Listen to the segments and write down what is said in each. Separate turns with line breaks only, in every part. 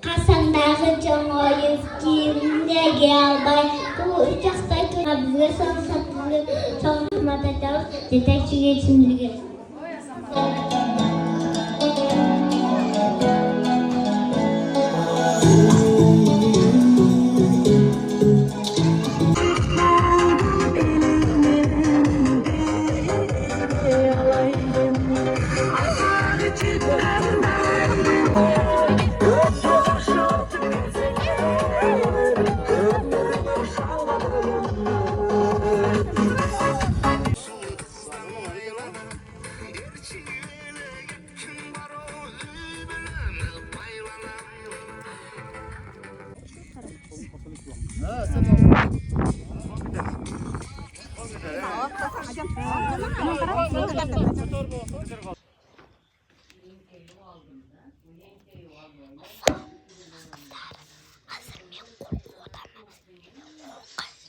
Қасандағы жоңойып киімдегі албай бұл жақтай тұрабызға соң сатылы соңымата тауып детекшіге түсіндірген.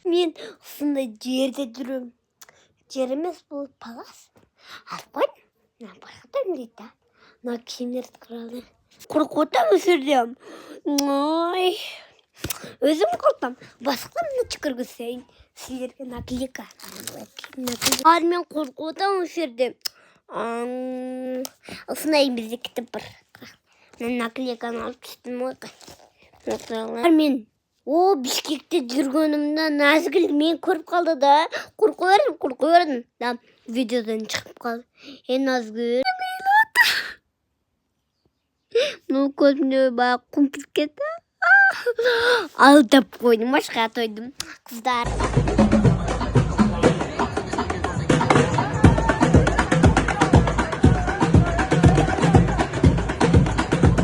Мен осындай жерде жүрем. Жер емес бұл палас. Алып қойдым. Байқатайын дейді. Мына киімдерді құралды. Қорқытам өсірдім. Ой. Өзім қорқытам. Басқам көргізейін. Сіздерге наклейка. Мен қорқытам өсірдім. Осындай бізде кітіп бар. Мен наклейканы алып түстім ғой. Мен Бишкекте жүргенімді Назгүл мен көріп қалды да. Қорқып бердім. Да, видеодан шығып қалды. Назгүл. Бұл көзімде бақ құмпып кетті. Алдап қойдым, машқа тойдым. Қыздар.